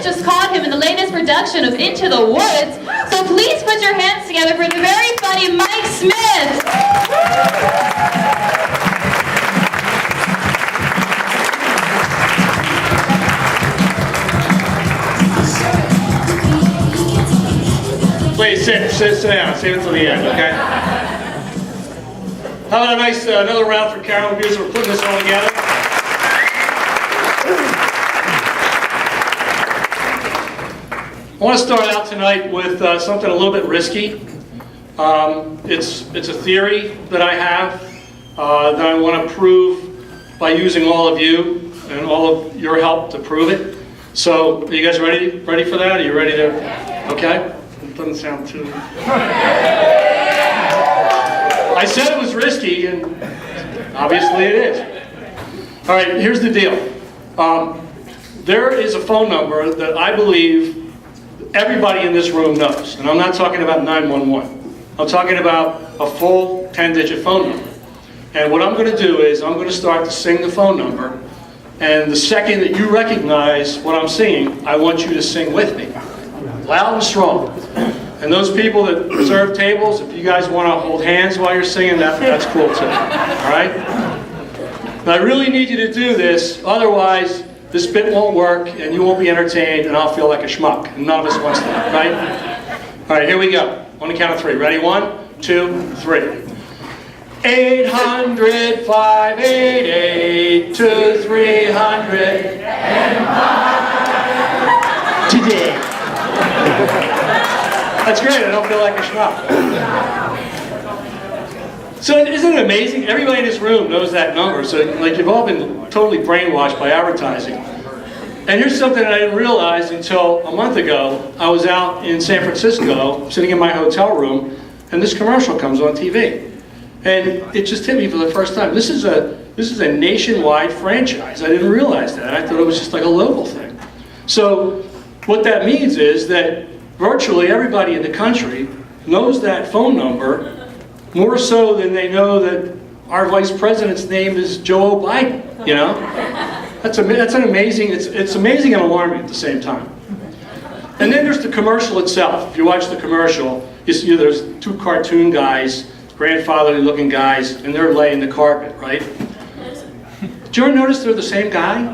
just caught him in the latest production of Into the Woods. So please put your hands together for the very funny Mike Smith. Please sit down. Save it till the end, okay? How about a nice another round for Carolyn Beers for putting this all together? I want to start out tonight with something a little bit risky. It's a theory that I have that I want to prove by using all of you and all of your help to prove it. So, are you guys ready for that? Are you ready to? Okay. It doesn't sound too. I said it was risky, and obviously it is. All right, here's the deal. There is a phone number that I believe everybody in this room knows, and I'm not talking about 911. I'm talking about a full 10-digit phone number. And what I'm going to do is I'm going to start to sing the phone number, and the second that you recognize what I'm singing, I want you to sing with me, loud and strong. And those people that reserve tables, if you guys want to hold hands while you're singing, that's cool too. All right? But I really need you to do this, otherwise this bit won't work and you won't be entertained and I'll feel like a schmuck. And none of us wants that, right? All right, here we go. On the count of three. Ready? 1, 2, 3. 800-588-2300 today. That's great, I don't feel like a schmuck. So isn't it amazing? Everybody in this room knows that number, so like you've all been totally brainwashed by advertising. And here's something that I didn't realize until a month ago. I was out in San Francisco, sitting in my hotel room, and this commercial comes on TV. And it just hit me for the first time. This is a nationwide franchise. I didn't realize that. I thought it was just like a local thing. So what that means is that virtually everybody in the country knows that phone number more so than they know that our vice president's name is Joe Biden, you know? That's an amazing, it's amazing and alarming at the same time. And then there's the commercial itself. If you watch the commercial, you see there's two cartoon guys, grandfatherly looking guys, and they're laying the carpet, right? Did you ever notice they're the same guy?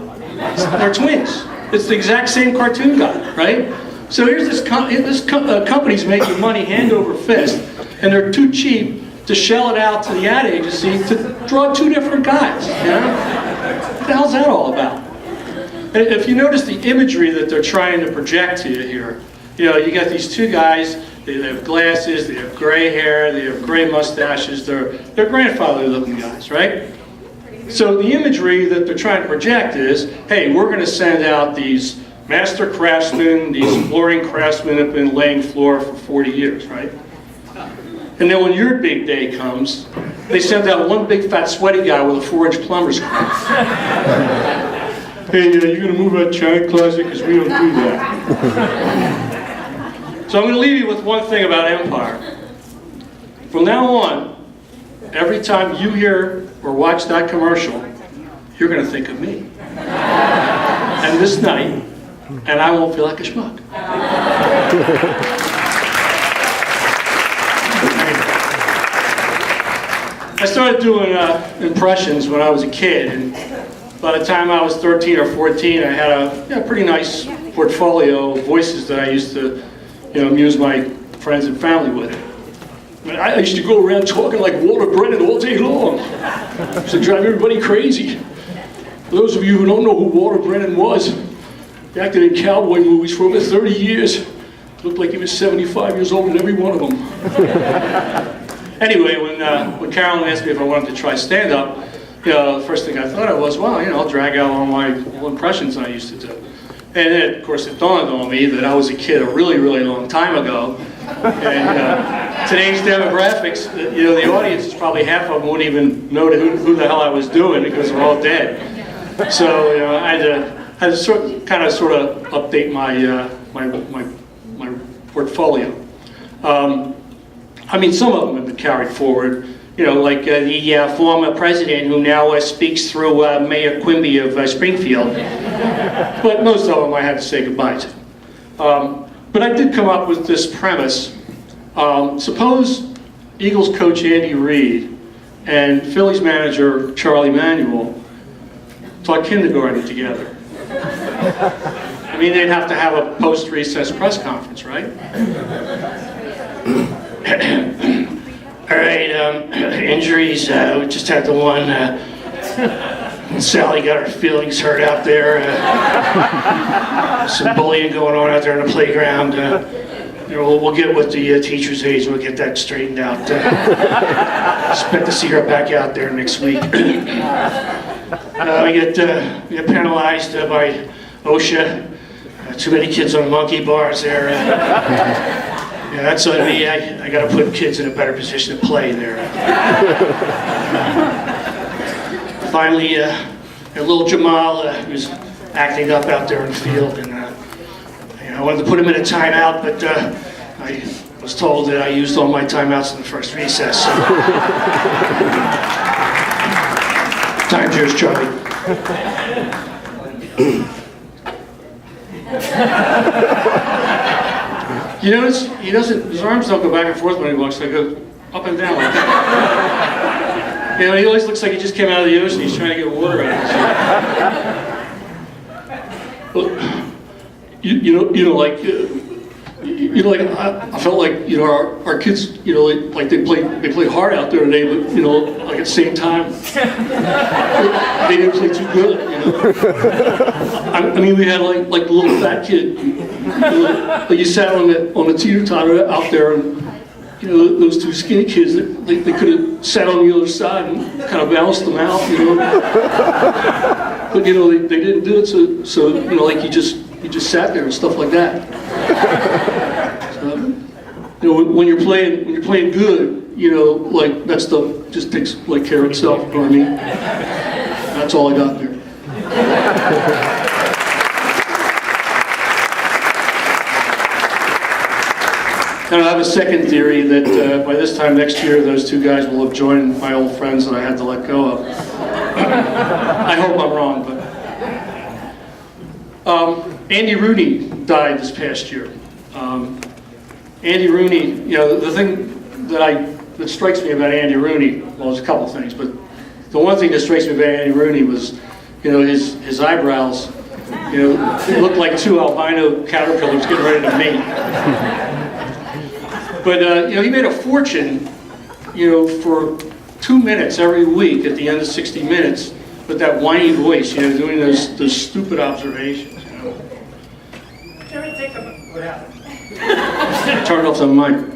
They're twins. It's the exact same cartoon guy, right? So here's this company's making money hand over fist, and they're too cheap to shell it out to the ad agency to draw two different guys, you know? What the hell's that all about? And if you notice the imagery that they're trying to project to you here, you know, you got these two guys, they have glasses, they have gray hair, they have gray mustaches, they're grandfatherly looking guys, right? So the imagery that they're trying to project is, hey, we're going to send out these master craftsmen, these flooring craftsmen have been laying floor for 40 years, right? And then when your big day comes, they send out one big fat sweaty guy with a 4-inch plumber's craft. Hey, you're going to move out China closet because we don't do that. So I'm going to leave you with one thing about Empire. From now on, every time you hear or watch that commercial, you're going to think of me. And this night, and I won't feel like a schmuck. I started doing impressions when I was a kid, and by the time I was 13 or 14, I had a pretty nice portfolio of voices that I used to, amuse my friends and family with. I used to go around talking like Walter Brennan all day long. It used to drive everybody crazy. For those of you who don't know who Walter Brennan was, he acted in cowboy movies for over 30 years. Looked like he was 75 years old in every one of them. Anyway, when Carolyn asked me if I wanted to try stand-up, the first thing I thought of was, well, I'll drag out all my impressions I used to do. And then, of course, it dawned on me that I was a kid a really, really long time ago. And today's demographics, the audience is probably half of them wouldn't even know who the hell I was doing because they're all dead. So, I had to sort of update my my portfolio. Some of them have been carried forward. Like the former president who now speaks through Mayor Quimby of Springfield. But most of them I had to say goodbye to. But I did come up with this premise. Suppose Eagles coach Andy Reid and Phillies manager Charlie Manuel taught kindergarten together. I mean, they'd have to have a post-recess press conference, right? All right, injuries, we just had the one. Sally got her feelings hurt out there. Some bullying going on out there on the playground. We'll get with the teacher's aides, we'll get that straightened out. Expect to see her back out there next week. We get penalized by OSHA. Too many kids on monkey bars there. Yeah, that's on me. I got to put kids in a better position to play there. Finally, little Jamal was acting up out there in the field, and I wanted to put him in a timeout, but I was told that I used all my timeouts in the first recess. So. Time's yours, Charlie. You notice his arms don't go back and forth when he walks, they go up and down like that. He always looks like he just came out of the ocean, he's trying to get water out of his I felt like, our kids, like they played hard out there today, but, like at the same time, they didn't play too good, I mean, we had like the little fat kid, like you sat on the teeter-totter out there, and, those two skinny kids, they could have sat on the other side and kind of balanced them out, But, they didn't do it, so like you just sat there and stuff like that. When you're playing good, like that stuff just takes like care of itself. You know what I mean? That's all I got there. And I have a second theory that by this time next year, those two guys will have joined my old friends that I had to let go of. I hope I'm wrong, but Andy Rooney died this past year. Andy Rooney, the thing that strikes me about Andy Rooney, well, there's a couple of things, but the one thing that strikes me about Andy Rooney was, his eyebrows, they looked like two albino caterpillars getting ready to mate. But he made a fortune, for 2 minutes every week at the end of 60 Minutes with that whiny voice, doing those stupid observations. What happened? Turn off the mic. You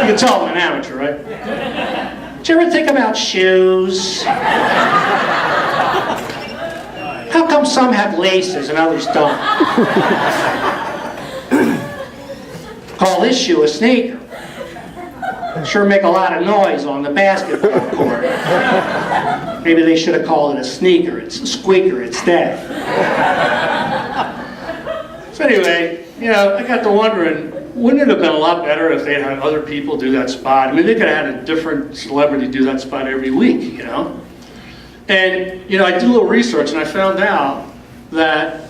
can tell I'm an amateur, right? Did you ever think about shoes? How come some have laces and others don't? Call this shoe a sneaker. Sure make a lot of noise on the basketball court. Maybe they should have called it a sneaker. It's a squeaker instead. So anyway, I got to wondering, wouldn't it have been a lot better if they had other people do that spot? I mean, they could have had a different celebrity do that spot every week, And, I did a little research and I found out that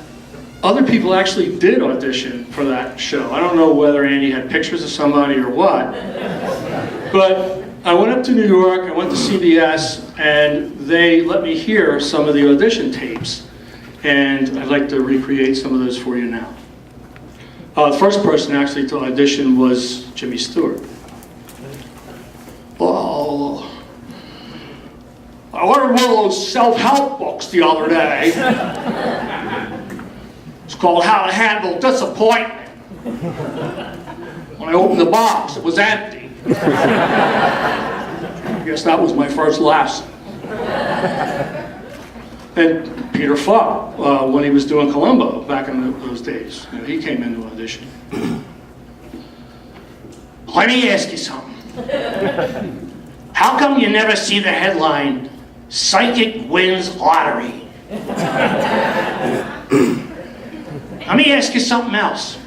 other people actually did audition for that show. I don't know whether Andy had pictures of somebody or what, but I went up to New York, I went to CBS, and they let me hear some of the audition tapes. And I'd like to recreate some of those for you now. The first person actually to audition was Jimmy Stewart. Oh, I ordered one of those self-help books the other day. It's called How to Handle Disappointment. When I opened the box, it was empty. I guess that was my first lesson. And Peter Falk, when he was doing Columbo back in those days, he came into audition. Let me ask you something. How come you never see the headline, "Psychic Wins Lottery"? Let me ask you something else.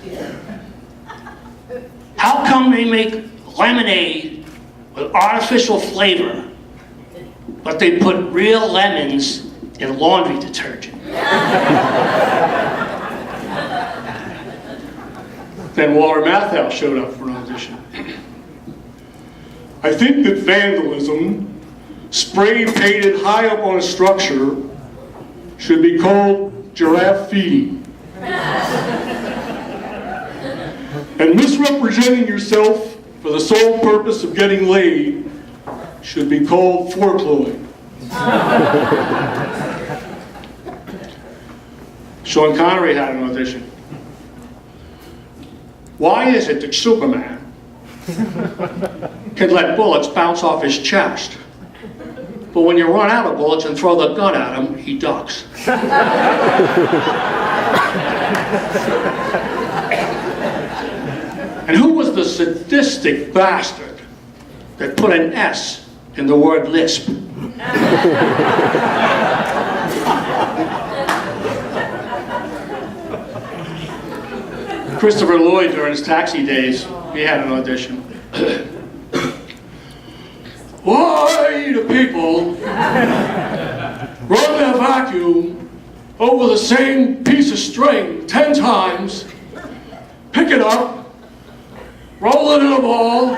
How come they make lemonade with artificial flavor, but they put real lemons in laundry detergent? Then Walter Matthau showed up for an audition. I think that vandalism, spray painted high up on a structure, should be called giraffe feeding. And misrepresenting yourself for the sole purpose of getting laid should be called foreplowing. Sean Connery had an audition. Why is it that Superman can let bullets bounce off his chest, but when you run out of bullets and throw the gun at him, he ducks? And who was the sadistic bastard that put an S in the word lisp? Christopher Lloyd, during his Taxi days, he had an audition. Why do people run their vacuum over the same piece of string 10 times, pick it up, roll it in a ball,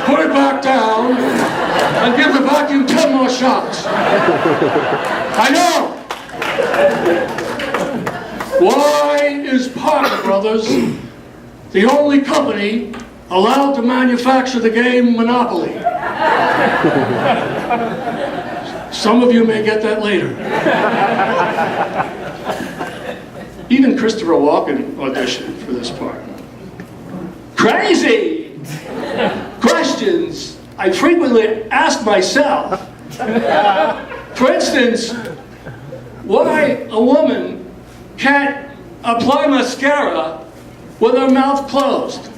put it back down, and give the vacuum 10 more shots? I know! Why is Parker Brothers the only company allowed to manufacture the game Monopoly? Some of you may get that later. Even Christopher Walken auditioned for this part. Crazy questions I frequently ask myself. For instance, why a woman can't apply mascara with her mouth closed.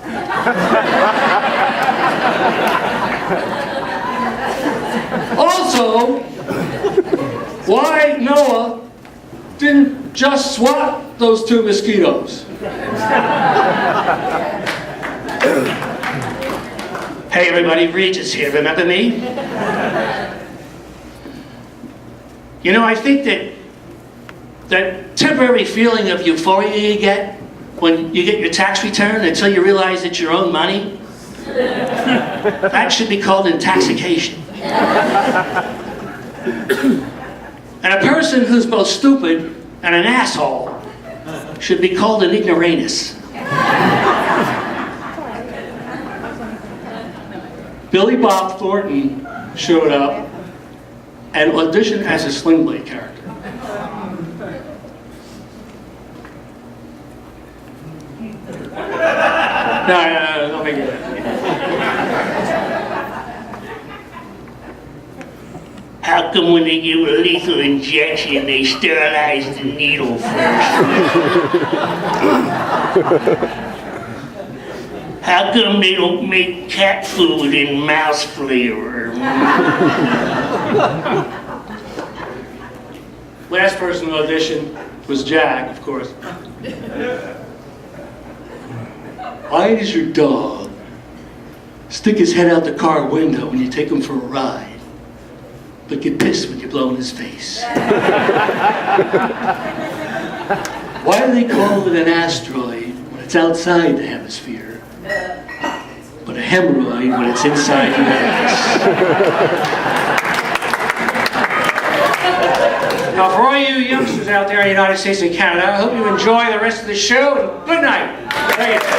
Also, why Noah didn't just swat those 2 mosquitoes. Hey everybody, Regis here, remember me? You know, I think that temporary feeling of euphoria you get when you get your tax return until you realize it's your own money, that should be called intoxication. And a person who's both stupid and an asshole should be called an ignoramus. Billy Bob Thornton showed up and auditioned as a Sling Blade character. No, don't make it. How come when they give a lethal injection, they sterilize the needle first? How come they don't make cat food in mouse flavor? Last person to audition was Jack, of course. Why does your dog stick his head out the car window when you take him for a ride, but get pissed when you blow in his face? Why do they call it an asteroid when it's outside the hemisphere, but a hemorrhoid when it's inside your ass? Now, for all you youngsters out there in the United States and Canada, I hope you enjoy the rest of the show, and good night. Thank you.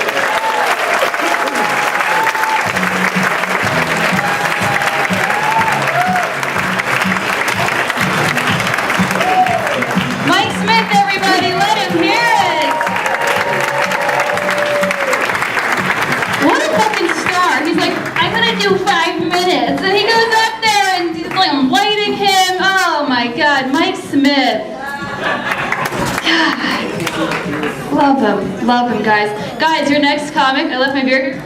Mike Smith, everybody, let him hear it. What a fucking star. He's like, I'm gonna do 5 minutes. And he goes up there and he's like, I'm lighting him. Oh my God, Mike Smith. God. Love him, guys. Guys, your next comic, I left my beer